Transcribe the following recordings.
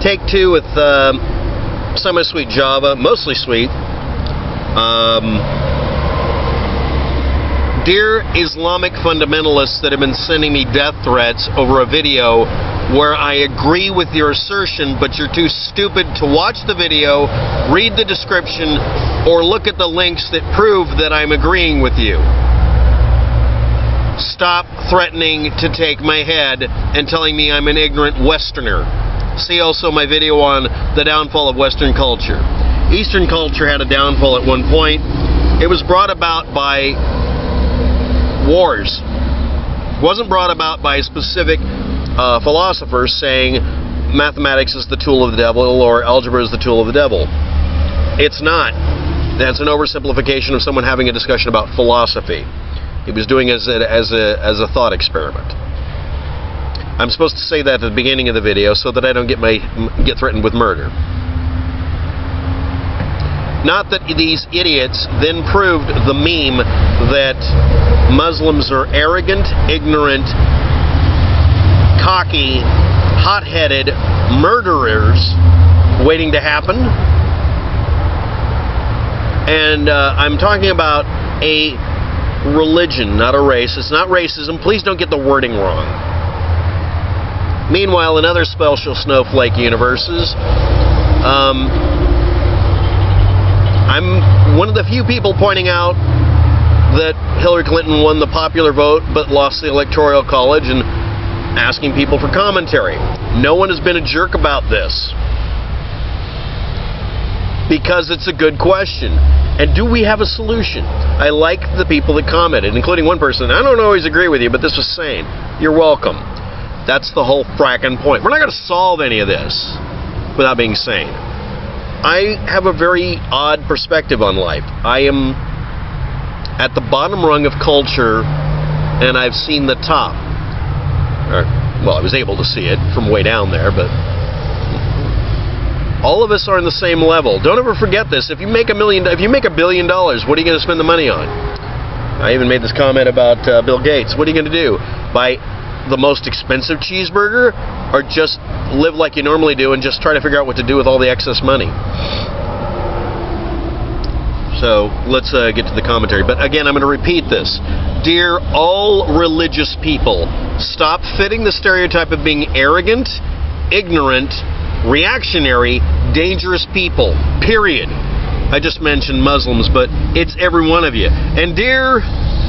Take two with semi-sweet Java, mostly sweet. Dear Islamic fundamentalists that have been sending me death threats over a video where I agree with your assertion, but you're too stupid to watch the video, read the description, or look at the links that prove that I'm agreeing with you. Stop threatening to take my head and telling me I'm an ignorant Westerner. See also my video on the downfall of Western culture. Eastern culture had a downfall at one point. It was brought about by wars. It wasn't brought about by specific philosophers saying mathematics is the tool of the devil or algebra is the tool of the devil. It's not. That's an oversimplification of someone having a discussion about philosophy. He was doing it as a thought experiment. I'm supposed to say that at the beginning of the video so that I don't get threatened with murder. Not that these idiots then proved the meme that Muslims are arrogant, ignorant, cocky, hot-headed murderers waiting to happen. And I'm talking about a religion, not a race. It's not racism. Please don't get the wording wrong. Meanwhile, in other special snowflake universes, I'm one of the few people pointing out that Hillary Clinton won the popular vote but lost the Electoral College and asking people for commentary. No one has been a jerk about this because it's a good question. And do we have a solution? I like the people that commented, including one person. I don't always agree with you, but this was sane. You're welcome. That's the whole frackin' point. We're not going to solve any of this without being sane. I have a very odd perspective on life. I am at the bottom rung of culture, and I've seen the top. Well, I was able to see it from way down there, but all of us are on the same level. Don't ever forget this. If you make $1 billion, what are you going to spend the money on? I even made this comment about Bill Gates. What are you going to do? Buy the most expensive cheeseburger, or just live like you normally do and just try to figure out what to do with all the excess money? So let's get to the commentary. But again, I'm going to repeat this. Dear all religious people, stop fitting the stereotype of being arrogant, ignorant, reactionary, dangerous people. Period. I just mentioned Muslims, but it's every one of you. And dear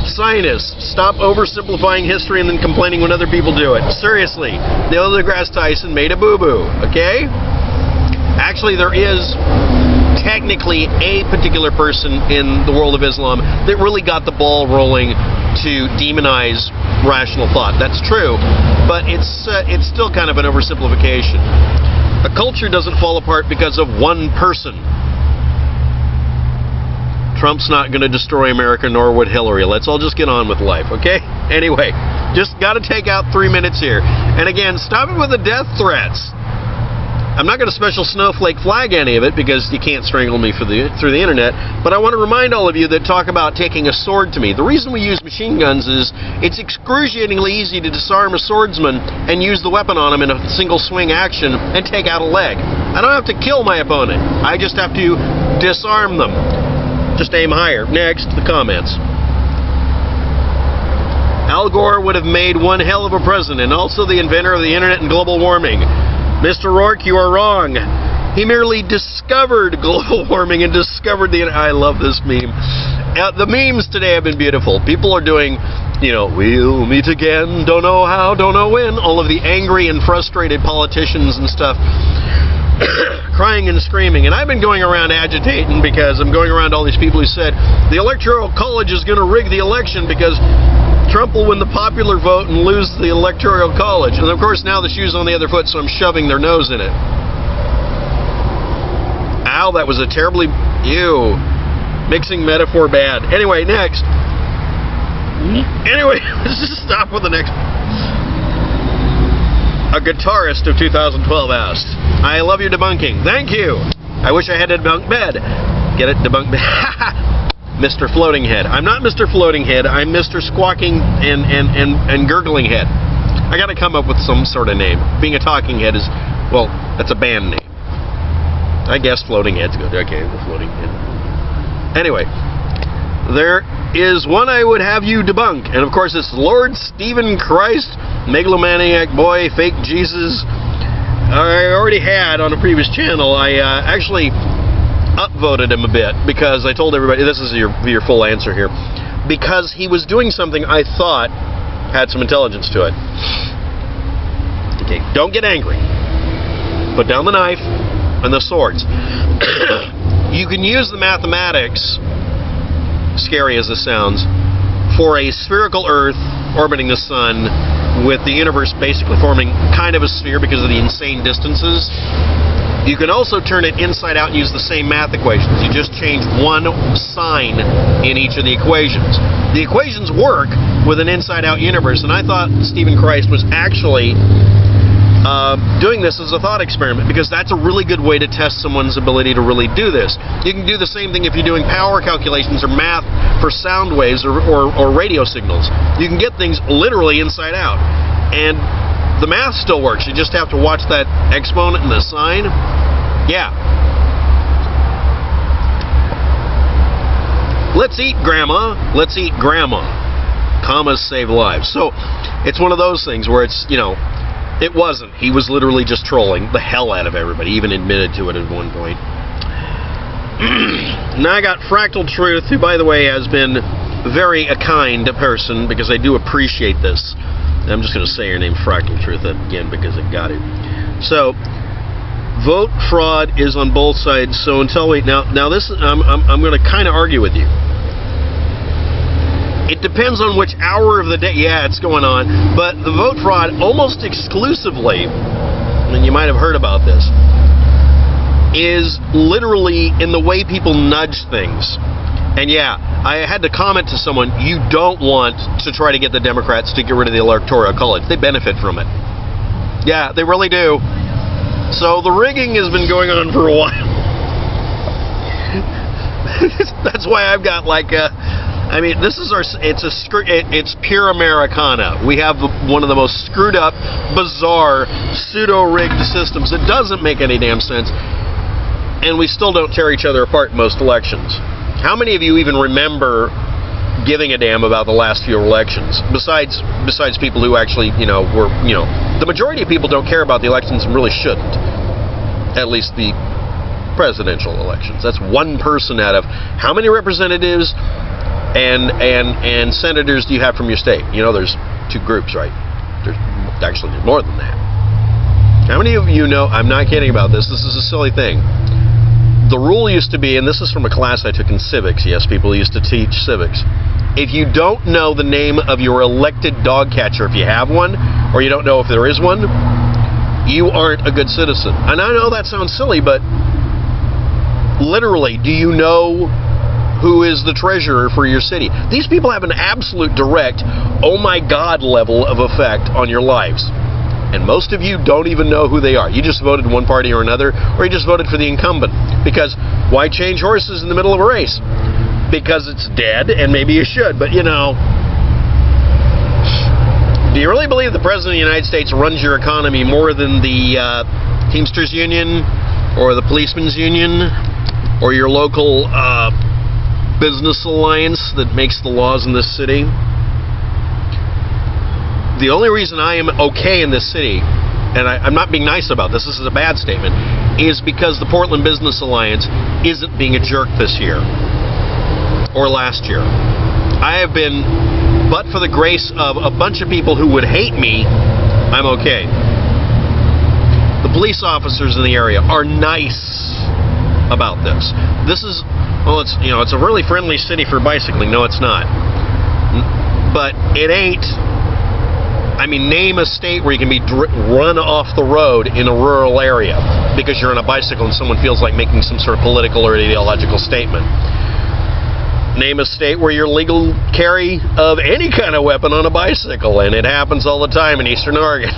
Zionists, stop oversimplifying history and then complaining when other people do it. Seriously, Neil deGrasse Tyson made a boo-boo, okay? Actually, there is technically a particular person in the world of Islam that really got the ball rolling to demonize rational thought. That's true, but it's still kind of an oversimplification. A culture doesn't fall apart because of one person. Trump's not going to destroy America, nor would Hillary. Let's all just get on with life, okay? Anyway, just got to take out 3 minutes here. And again, stop it with the death threats. I'm not going to special snowflake flag any of it because you can't strangle me through the internet, but I want to remind all of you that talk about taking a sword to me. The reason we use machine guns is it's excruciatingly easy to disarm a swordsman and use the weapon on him in a single swing action and take out a leg. I don't have to kill my opponent. I just have to disarm them. Just aim higher. Next, the comments. Al Gore would have made one hell of a president, also the inventor of the internet and global warming. Mr. Rourke, you are wrong. He merely discovered global warming and discovered the... I love this meme. The memes today have been beautiful. People are doing, we'll meet again, don't know how, don't know when. All of the angry and frustrated politicians and stuff crying and screaming. And I've been going around agitating because I'm going around all these people who said the Electoral College is going to rig the election because Trump will win the popular vote and lose the Electoral College. And of course now the shoe's on the other foot, so I'm shoving their nose in it. Ow, that was a terribly... Ew. Mixing metaphor bad. Anyway, next. Anyway, let's just stop with the next. A guitarist of 2012 asked, I love your debunking. Thank you. I wish I had a debunked bed. Get it? Debunked bed. Mr. Floating Head. I'm not Mr. Floating Head. I'm Mr. Squawking and Gurgling Head. I got to come up with some sort of name. Being a talking head is Well, that's a band name. I guess Floating Head's good. Okay, the Floating Head. Anyway, there is one I would have you debunk, and of course it's Lord Stephen Christ, megalomaniac boy, fake Jesus. I already had on a previous channel. I actually upvoted him a bit because I told everybody, this is your full answer here, because he was doing something I thought had some intelligence to it. Okay, don't get angry. Put down the knife and the swords. You can use the mathematics, scary as this sounds, for a spherical Earth orbiting the Sun with the universe basically forming kind of a sphere because of the insane distances. You can also turn it inside out and use the same math equations. You just change one sign in each of the equations. The equations work with an inside-out universe, and I thought Stephen Christ was actually doing this as a thought experiment, because that's a really good way to test someone's ability to really do this. You can do the same thing if you're doing power calculations or math for sound waves or radio signals. You can get things literally inside out, and the math still works. You just have to watch that exponent and the sign. Yeah. Let's eat, Grandma. Let's eat, Grandma. Commas save lives. So it's one of those things where it's, you know, it wasn't. He was literally just trolling the hell out of everybody. He even admitted to it at one point. Now I got Fractal Truth, who, by the way, has been very a kind person, because I do appreciate this. I'm just going to say your name, Fractal Truth, again, because I got it. So, vote fraud is on both sides. So until we now this I'm going to kind of argue with you. It depends on which hour of the day. Yeah, it's going on. But the vote fraud almost exclusively, and you might have heard about this, is literally in the way people nudge things. And yeah, I had to comment to someone, you don't want to try to get the Democrats to get rid of the Electoral College. They benefit from it. Yeah, they really do. So the rigging has been going on for a while. That's why I've got like I mean, this is it's pure Americana. We have one of the most screwed up, bizarre, pseudo-rigged systems. It doesn't make any damn sense. And we still don't tear each other apart in most elections. How many of you even remember giving a damn about the last few elections? Besides people who actually, the majority of people don't care about the elections and really shouldn't. At least the presidential elections. That's one person out of how many representatives and senators do you have from your state? You know, there's two groups, right? There's more than that. How many of you know, I'm not kidding about this, this is a silly thing. The rule used to be, and this is from a class I took in civics, yes, people used to teach civics. If you don't know the name of your elected dog catcher, if you have one, or you don't know if there is one, you aren't a good citizen. And I know that sounds silly, but literally, do you know who is the treasurer for your city? These people have an absolute direct, oh my God level of effect on your lives. And most of you don't even know who they are. You just voted one party or another, or you just voted for the incumbent. Because why change horses in the middle of a race? Because it's dead, and maybe you should, but you know. Do you really believe the President of the United States runs your economy more than the Teamsters Union, or the Policemen's Union, or your local business alliance that makes the laws in this city? The only reason I am okay in this city, and I'm not being nice about this, this is a bad statement, is because the Portland Business Alliance isn't being a jerk this year, or last year. I have been, but for the grace of a bunch of people who would hate me, I'm okay. The police officers in the area are nice about this. This is, well, it's, you know, it's a really friendly city for bicycling. No, it's not. But it ain't. I mean, name a state where you can be run off the road in a rural area because you're on a bicycle and someone feels like making some sort of political or ideological statement. Name a state where you're legal carry of any kind of weapon on a bicycle, and it happens all the time in Eastern Oregon.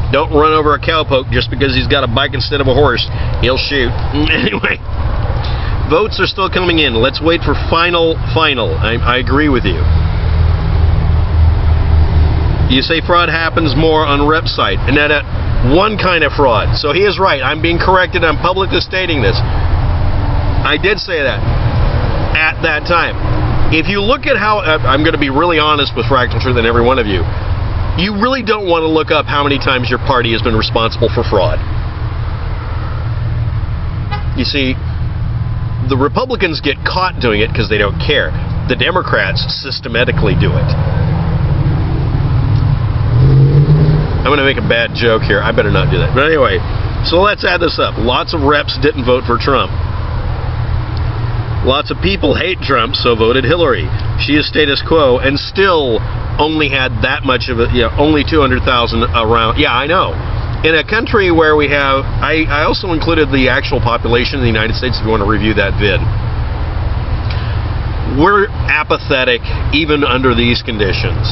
Don't run over a cowpoke just because he's got a bike instead of a horse. He'll shoot. Anyway, votes are still coming in. Let's wait for final. I agree with you. You say fraud happens more on rep site, and that one kind of fraud. So he is right. I'm being corrected. I'm publicly stating this. I did say that at that time. If you look at how, I'm going to be really honest with Fractal Truth and every one of you, you really don't want to look up how many times your party has been responsible for fraud. You see, the Republicans get caught doing it because they don't care. The Democrats systematically do it. I'm going to make a bad joke here. I better not do that. But anyway, so let's add this up. Lots of reps didn't vote for Trump. Lots of people hate Trump, so voted Hillary. She is status quo and still only had that much of it, only 200,000 around. Yeah, I know. In a country where we have, I also included the actual population of the United States if you want to review that vid. We're apathetic even under these conditions.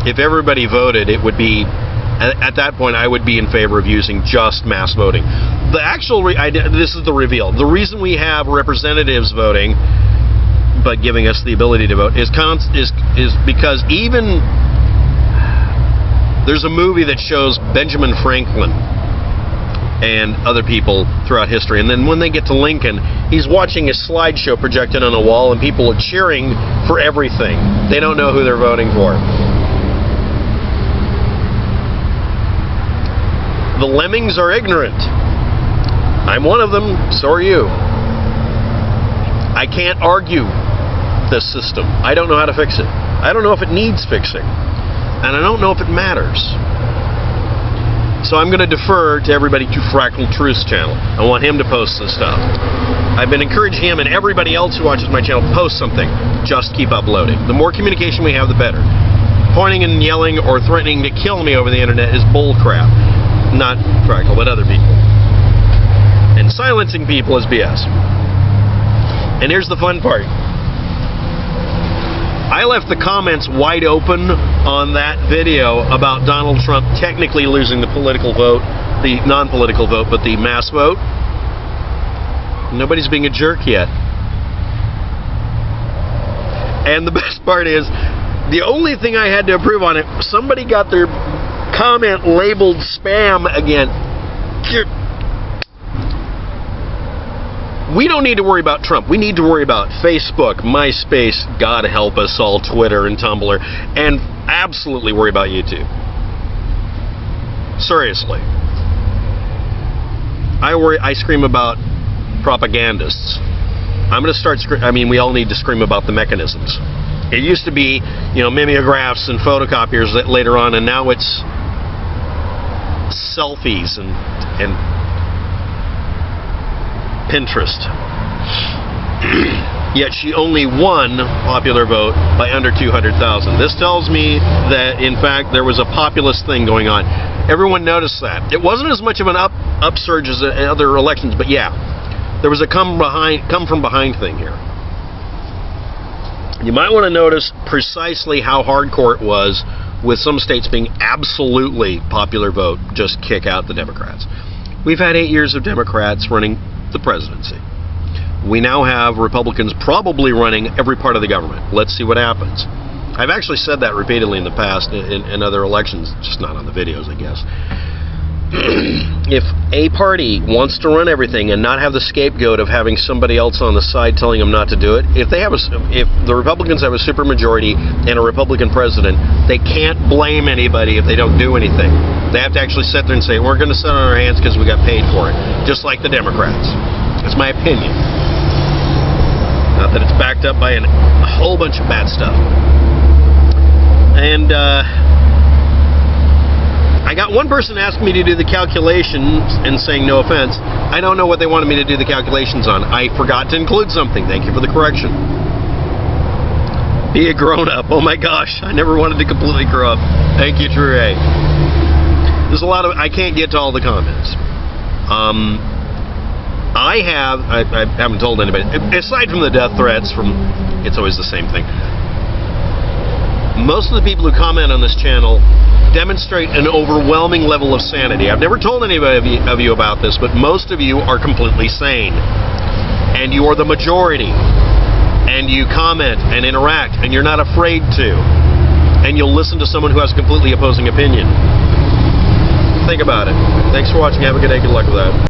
If everybody voted, it would be, at that point, I would be in favor of using just mass voting. The actual, this is the reveal. The reason we have representatives voting, but giving us the ability to vote, is because even, there's a movie that shows Benjamin Franklin and other people throughout history, and then when they get to Lincoln, he's watching a slideshow projected on a wall, and people are cheering for everything. They don't know who they're voting for. The lemmings are ignorant. I'm one of them, so are you. I can't argue this system. I don't know how to fix it. I don't know if it needs fixing. And I don't know if it matters. So I'm going to defer to everybody to Fractal Truth's channel. I want him to post this stuff. I've been encouraging him and everybody else who watches my channel, post something. Just keep uploading. The more communication we have, the better. Pointing and yelling or threatening to kill me over the internet is bull crap. Not Fractal, but other people. And silencing people is BS. And here's the fun part. I left the comments wide open on that video about Donald Trump technically losing the political vote, the non-political vote, but the mass vote. Nobody's being a jerk yet. And the best part is, the only thing I had to approve on it, somebody got their comment labeled spam again. We don't need to worry about Trump. We need to worry about Facebook, MySpace, God help us all, Twitter and Tumblr, and absolutely worry about YouTube. Seriously. I scream about propagandists. I'm going to start we all need to scream about the mechanisms. It used to be, mimeographs and photocopiers that later on, and now it's selfies and Pinterest. Yet she only won popular vote by under 200,000. This tells me that, in fact, there was a populist thing going on. Everyone noticed that. It wasn't as much of an upsurge as other elections, but yeah, there was a come from behind thing here. You might want to notice precisely how hardcore it was with some states being absolutely popular vote, just kick out the Democrats. We've had 8 years of Democrats running the presidency. We now have Republicans probably running every part of the government. Let's see what happens. I've actually said that repeatedly in the past in other elections, just not on the videos, I guess. If a party wants to run everything and not have the scapegoat of having somebody else on the side telling them not to do it, if the Republicans have a supermajority and a Republican president, they can't blame anybody if they don't do anything. They have to actually sit there and say, we're going to sit on our hands because we got paid for it, just like the Democrats. That's my opinion. Not that it's backed up by a whole bunch of bad stuff. And I got one person asking me to do the calculations and saying no offense. I don't know what they wanted me to do the calculations on. I forgot to include something. Thank you for the correction. Be a grown-up. Oh my gosh, I never wanted to completely grow up. Thank you, True A. There's a lot of, I can't get to all the comments. I haven't told anybody, aside from the death threats from, it's always the same thing. Most of the people who comment on this channel demonstrate an overwhelming level of sanity. I've never told anybody of you about this, but most of you are completely sane. And you are the majority. And you comment and interact, and you're not afraid to. and you'll listen to someone who has a completely opposing opinion. Think about it. Thanks for watching. Have a good day. Good luck with that.